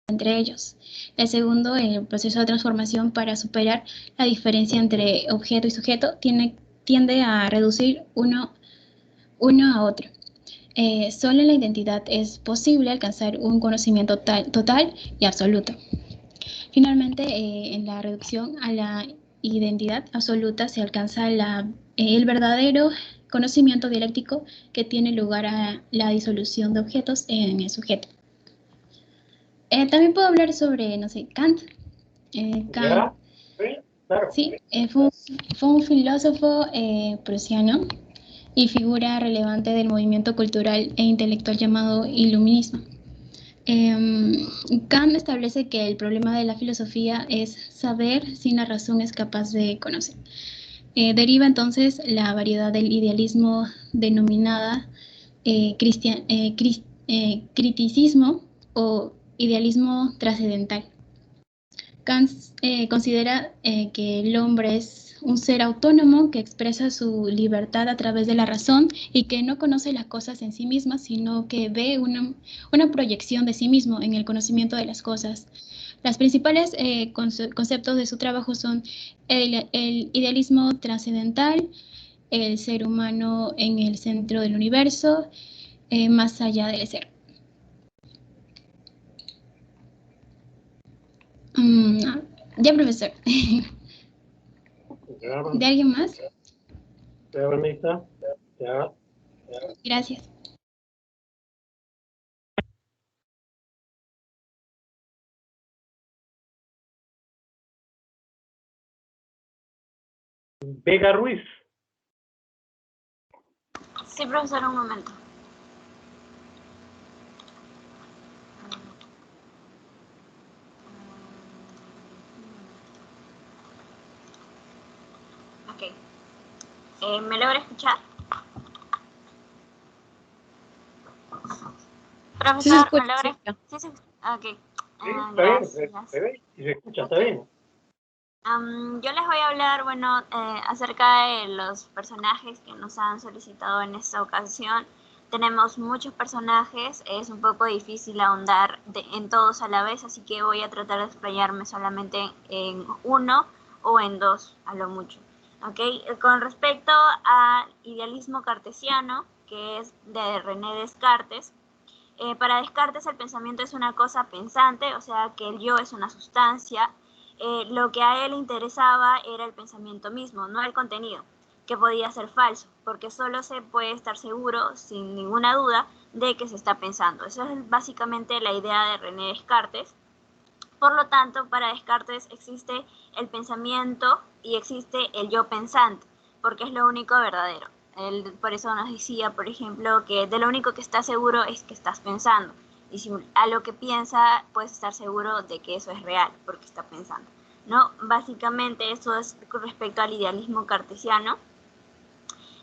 entre ellos. El segundo, el proceso de transformación para superar la diferencia entre objeto y sujeto, tiende a reducir uno a otro. Solo en la identidad es posible alcanzar un conocimiento total y absoluto. Finalmente, en la reducción a la identidad absoluta se alcanza el verdadero conocimiento dialéctico que tiene lugar a la disolución de objetos en el sujeto. También puedo hablar sobre, no sé, Kant. Kant, sí, claro. Sí, fue un filósofo prusiano y figura relevante del movimiento cultural e intelectual llamado iluminismo. Kant establece que el problema de la filosofía es saber si la razón es capaz de conocer. Deriva entonces la variedad del idealismo denominada criticismo o idealismo trascendental. Kant considera que el hombre es un ser autónomo que expresa su libertad a través de la razón y que no conoce las cosas en sí mismas, sino que ve una proyección de sí mismo en el conocimiento de las cosas. Los principales conceptos de su trabajo son el idealismo trascendental, el ser humano en el centro del universo, más allá del ser. Ya, profesor. ¿De alguien más? Ya, Vanessa. Ya. Gracias. Vega Ruiz. Sí, profesor, un momento. Ok. ¿Me logra escuchar? Profesor, ¿me logra? Sí, sí. Ok. Sí, está gracias. bien, se ve y se escucha, está bien. Yo les voy a hablar, bueno, acerca de los personajes que nos han solicitado en esta ocasión. Tenemos muchos personajes, es un poco difícil ahondar en todos a la vez, así que voy a tratar de explayarme solamente en uno o en dos, a lo mucho. ¿Okay? Con respecto al idealismo cartesiano, que es de René Descartes, para Descartes el pensamiento es una cosa pensante, o sea que el yo es una sustancia. Lo que a él le interesaba era el pensamiento mismo, no el contenido, que podía ser falso, porque solo se puede estar seguro, sin ninguna duda, de que se está pensando. Esa es básicamente la idea de René Descartes. Por lo tanto, para Descartes existe el pensamiento y existe el yo pensante, porque es lo único verdadero. Él por eso nos decía, por ejemplo, que de lo único que estás seguro es que estás pensando. Y si a lo que piensa, puedes estar seguro de que eso es real, porque está pensando, ¿no? Básicamente eso es con respecto al idealismo cartesiano.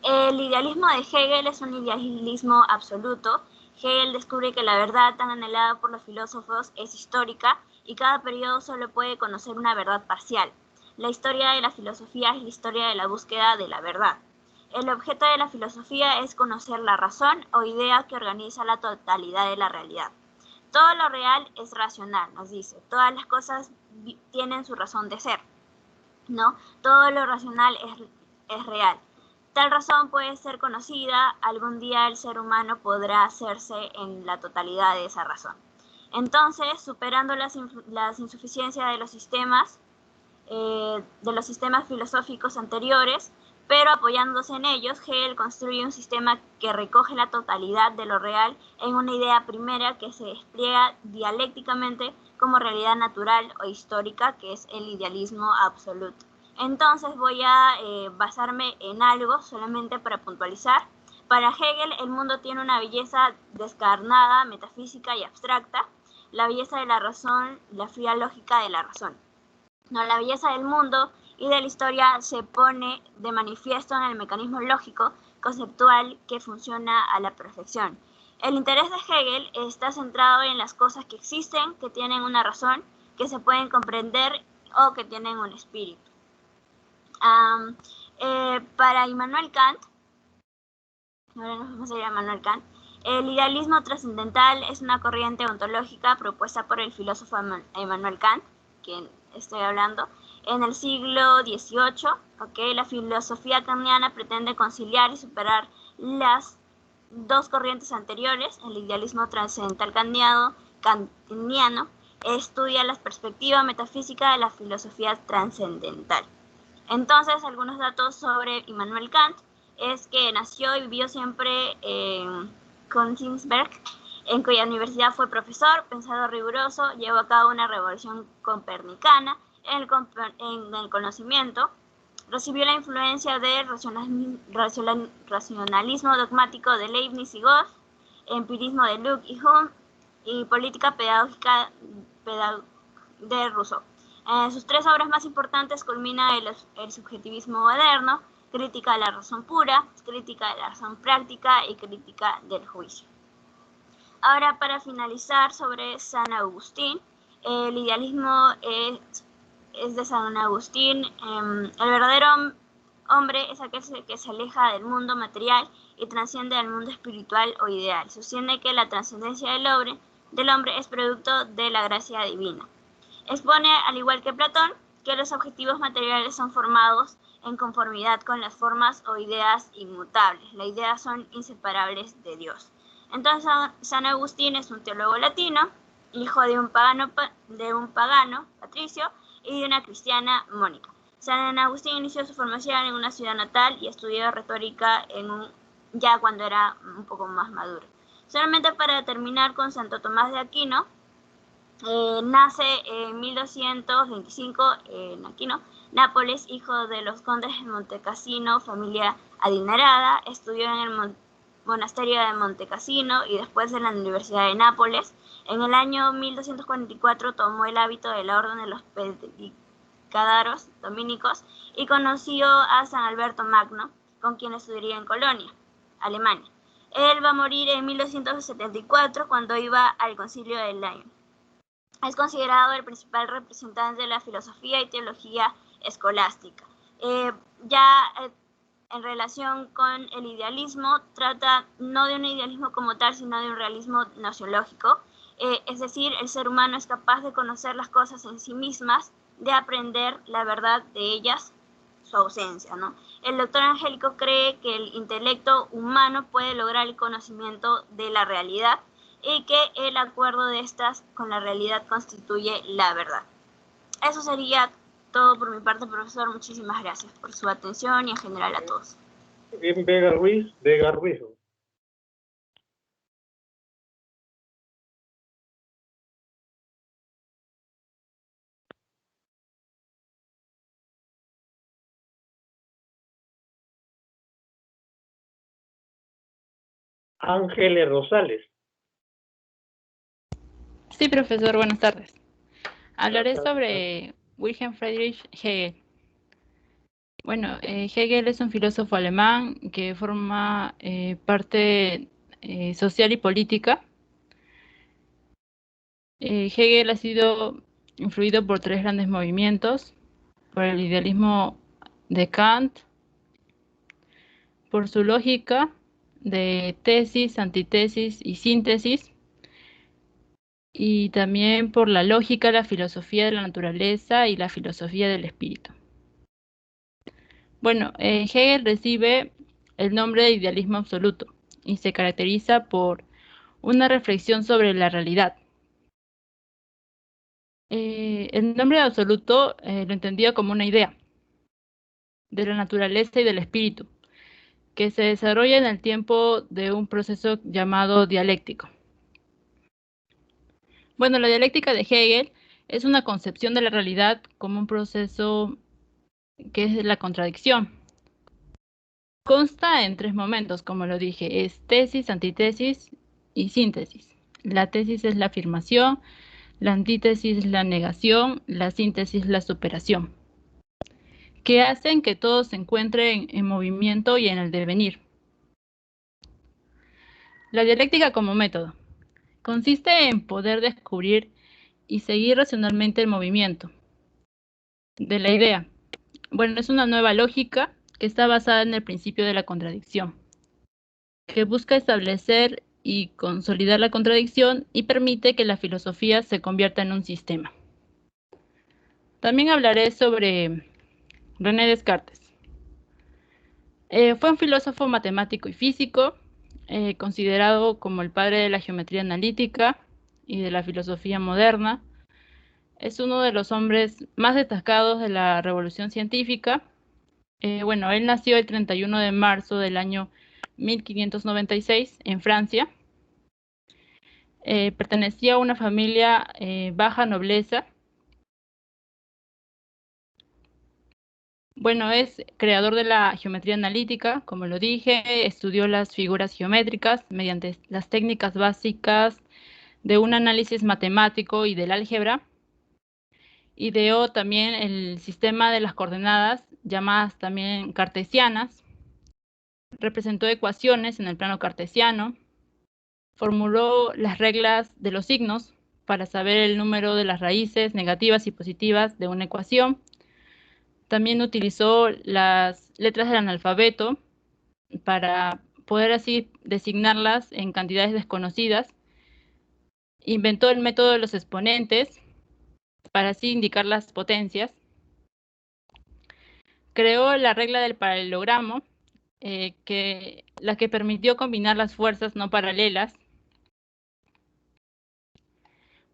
El idealismo de Hegel es un idealismo absoluto. Hegel descubre que la verdad tan anhelada por los filósofos es histórica y cada periodo solo puede conocer una verdad parcial. La historia de la filosofía es la historia de la búsqueda de la verdad. El objeto de la filosofía es conocer la razón o idea que organiza la totalidad de la realidad. Todo lo real es racional, nos dice. Todas las cosas tienen su razón de ser, ¿no? Todo lo racional es real. Tal razón puede ser conocida, algún día el ser humano podrá hacerse en la totalidad de esa razón. Entonces, superando las insuficiencias de los sistemas filosóficos anteriores, pero apoyándose en ellos, Hegel construye un sistema que recoge la totalidad de lo real en una idea primera que se despliega dialécticamente como realidad natural o histórica, que es el idealismo absoluto. Entonces voy a basarme en algo solamente para puntualizar. Para Hegel el mundo tiene una belleza descarnada, metafísica y abstracta, la belleza de la razón, la fría lógica de la razón. No, la belleza del mundo y de la historia se pone de manifiesto en el mecanismo lógico conceptual que funciona a la perfección. El interés de Hegel está centrado en las cosas que existen, que tienen una razón, que se pueden comprender o que tienen un espíritu. Para Immanuel Kant, ahora nos vamos a ir a Immanuel Kant, El idealismo trascendental es una corriente ontológica propuesta por el filósofo Immanuel Kant, quien estoy hablando, en el siglo XVIII. La filosofía kantiana pretende conciliar y superar las dos corrientes anteriores. El idealismo trascendental kantiano estudia la perspectiva metafísica de la filosofía trascendental. Entonces, algunos datos sobre Immanuel Kant es que nació y vivió siempre en Königsberg, en cuya universidad fue profesor, pensador riguroso, llevó a cabo una revolución copernicana en el conocimiento, recibió la influencia del racionalismo dogmático de Leibniz y Goethe, empirismo de Locke y Hume y política pedagógica de Rousseau. En sus tres obras más importantes culmina el subjetivismo moderno, crítica de la razón pura, crítica de la razón práctica y crítica del juicio. Ahora, para finalizar sobre San Agustín, el idealismo es de San Agustín. El verdadero hombre es aquel que se aleja del mundo material y trasciende al mundo espiritual o ideal. Sostiene que la trascendencia del hombre es producto de la gracia divina. Expone, al igual que Platón, que los objetivos materiales son formados en conformidad con las formas o ideas inmutables. Las ideas son inseparables de Dios. Entonces, San Agustín es un teólogo latino, hijo de un pagano Patricio y de una cristiana Mónica. San Agustín inició su formación en una ciudad natal y estudió retórica ya cuando era un poco más maduro. Solamente para terminar con Santo Tomás de Aquino, nace en 1225 en Aquino, Nápoles, hijo de los condes de Montecassino, familia adinerada. Estudió en el monasterio de Montecassino y después en la Universidad de Nápoles. En el año 1244 tomó el hábito de la orden de los predicadores dominicos y conoció a San Alberto Magno, con quien estudiaría en Colonia, Alemania. Él va a morir en 1274 cuando iba al concilio de Lyon. Es considerado el principal representante de la filosofía y teología escolástica. En relación con el idealismo, trata no de un idealismo como tal, sino de un realismo gnoseológico. Es decir, el ser humano es capaz de conocer las cosas en sí mismas, de aprender la verdad de ellas, su ausencia, ¿no? El doctor Angélico cree que el intelecto humano puede lograr el conocimiento de la realidad y que el acuerdo de estas con la realidad constituye la verdad. Eso sería todo por mi parte, profesor. Muchísimas gracias por su atención y en general a todos. Bien, Vega Ruiz. Ángeles Rosales. Sí, profesor, buenas tardes. Hablaré sobre Wilhelm Friedrich Hegel. Bueno, Hegel es un filósofo alemán que forma parte social y política. Hegel ha sido influido por tres grandes movimientos: por el idealismo de Kant, por su lógica de tesis, antítesis y síntesis, y también por la lógica, la filosofía de la naturaleza y la filosofía del espíritu. Bueno, Hegel recibe el nombre de idealismo absoluto y se caracteriza por una reflexión sobre la realidad. El nombre de absoluto lo entendía como una idea de la naturaleza y del espíritu, que se desarrolla en el tiempo de un proceso llamado dialéctico. Bueno, la dialéctica de Hegel es una concepción de la realidad como un proceso que es la contradicción. Consta en tres momentos, como lo dije, es tesis, antítesis y síntesis. La tesis es la afirmación, la antítesis es la negación, la síntesis la superación, que hacen que todo se encuentre en movimiento y en el devenir. La dialéctica como método consiste en poder descubrir y seguir racionalmente el movimiento de la idea. Bueno, es una nueva lógica que está basada en el principio de la contradicción, que busca establecer y consolidar la contradicción y permite que la filosofía se convierta en un sistema. También hablaré sobre René Descartes. Fue un filósofo matemático y físico, considerado como el padre de la geometría analítica y de la filosofía moderna. Es uno de los hombres más destacados de la revolución científica. Bueno, él nació el 31 de marzo del año 1596 en Francia. Pertenecía a una familia baja nobleza. Bueno, es creador de la geometría analítica, como lo dije, estudió las figuras geométricas mediante las técnicas básicas de un análisis matemático y del álgebra. Ideó también el sistema de las coordenadas, llamadas también cartesianas. Representó ecuaciones en el plano cartesiano. Formuló las reglas de los signos para saber el número de las raíces negativas y positivas de una ecuación. También utilizó las letras del analfabeto para poder así designarlas en cantidades desconocidas. Inventó el método de los exponentes para así indicar las potencias. Creó la regla del paralelogramo, la que permitió combinar las fuerzas no paralelas.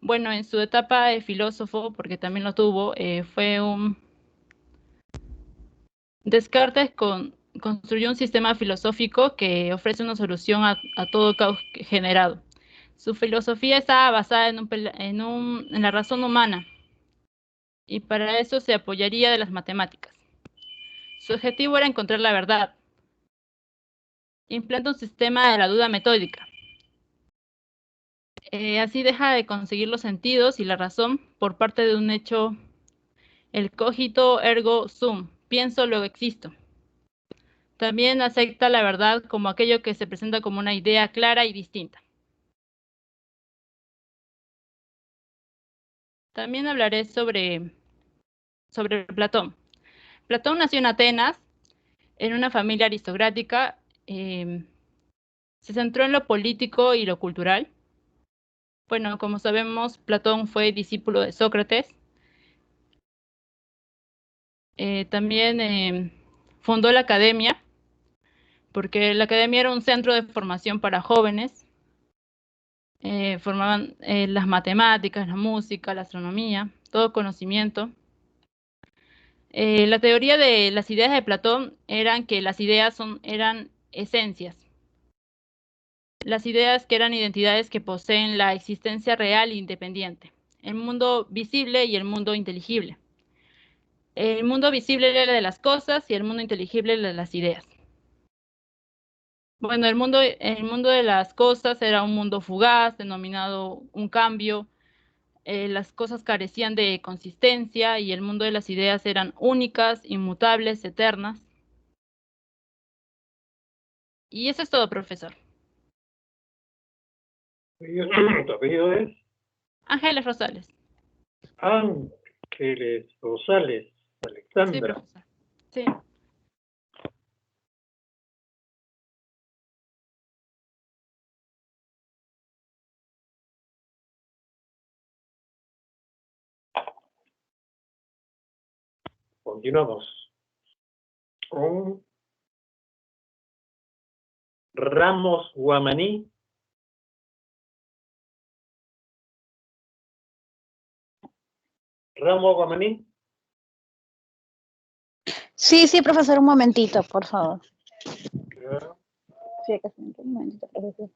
Bueno, en su etapa de filósofo, porque también lo tuvo, fue un Descartes construyó un sistema filosófico que ofrece una solución a todo caos generado. Su filosofía estaba basada en la razón humana, y para eso se apoyaría de las matemáticas. Su objetivo era encontrar la verdad. Implanta un sistema de la duda metódica. Así deja de conseguir los sentidos y la razón por parte de un hecho, el cogito ergo sum, pienso luego existo. También acepta la verdad como aquello que se presenta como una idea clara y distinta. También hablaré sobre Platón. Platón nació en Atenas, en una familia aristocrática. Se centró en lo político y lo cultural. Bueno, como sabemos, Platón fue discípulo de Sócrates. También fundó la academia, porque la academia era un centro de formación para jóvenes. Formaban las matemáticas, la música, la astronomía, todo conocimiento. La teoría de las ideas de Platón eran que las ideas eran esencias. Las ideas que eran identidades que poseen la existencia real e independiente. El mundo visible y el mundo inteligible. El mundo visible era el de las cosas y el mundo inteligible el de las ideas. Bueno, el mundo de las cosas era un mundo fugaz, denominado un cambio. Las cosas carecían de consistencia y el mundo de las ideas eran únicas, inmutables, eternas. Y eso es todo, profesor. ¿Tu apellido es? Ángeles Rosales. Ángeles Rosales, Sí, Alexandra. profesor. Sí. Continuamos con Ramos Guamaní. Ramos Guamaní. Sí, profesor, un momentito, por favor. Ya. Sí, un momentito, profesor.